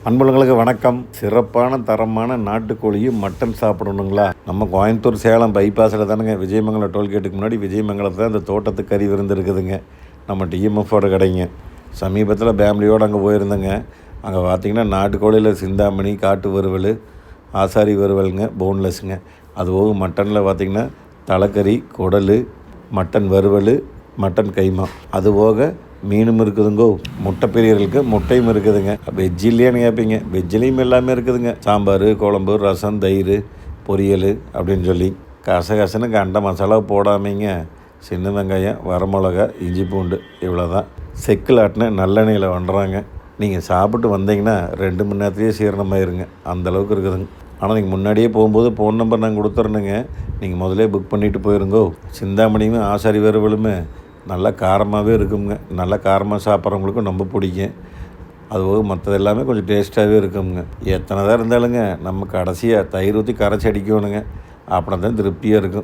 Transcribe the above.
அன்புகளுக்கு வணக்கம். சிறப்பான தரமான நாட்டுக்கோழியும் மட்டன் சாப்பிடணுங்களா? நம்ம கோயம்புத்தூர் சேலம் பைபாஸில் தானுங்க, விஜயமங்கலம் டோல்கேட்டுக்கு முன்னாடி விஜயமங்கலத்தில் தான் இந்த தோட்டத்துக்கு கறி விருந்து இருக்குதுங்க. நம்ம டிஎம்எஃபோட கடைங்க. சமீபத்தில் ஃபேமிலியோடு அங்கே போயிருந்தேங்க. அங்கே பார்த்திங்கன்னா நாட்டுக்கோழியில் சிந்தாமணி, காட்டு வறுவல், ஆசாரி வறுவலுங்க, போன்லெஸ்ஸுங்க. அதுபோக மட்டனில் பார்த்திங்கன்னா தலைக்கறி, குடல், மட்டன் வறுவல், மட்டன் கைமா. அதுபோக மீனும் இருக்குதுங்கோ. முட்டை பிரியர்களுக்கு முட்டையும் இருக்குதுங்க. வெஜ் இல்லையான்னு கேட்பீங்க, வெஜ்லேயும் எல்லாமே இருக்குதுங்க. சாம்பார், குழம்பு, ரசம், தயிர், பொரியல் அப்படின்னு சொல்லி கசகசன்னு கண்ட மசாலா போடாமீங்க. சின்ன வெங்காயம், வரமிளகா, இஞ்சி பூண்டு இவ்வளோ தான். செக்கில் ஆட்டின நல்லெண்ணெயில் பண்ணுறாங்க. நீங்கள் சாப்பிட்டு வந்தீங்கன்னா 2 மணி நேரத்துலேயே சீரணமாயிருங்க, அந்தளவுக்கு இருக்குதுங்க. ஆனால் நீங்கள் முன்னாடியே போகும்போது ஃபோன் நம்பர் நாங்கள் கொடுத்துறணுங்க. நீங்கள் முதலே புக் பண்ணிவிட்டு போயிருங்கோ. சிந்தாமணியும் ஆசாரி வறுவலுமே நல்லா காரமாகவே இருக்குங்க. நல்லா காரமாக சாப்பிட்றவங்களுக்கும் ரொம்ப பிடிக்கும். அதுபோக மற்றது எல்லாமே கொஞ்சம் டேஸ்ட்டாகவே இருக்குங்க. எத்தனை தான் இருந்தாலுங்க நம்ம கடைசியாக தயிர் ஊற்றி கரைச்சி அடிக்கணுங்க. அப்படின்னா தான் திருப்தியாக இருக்கும்.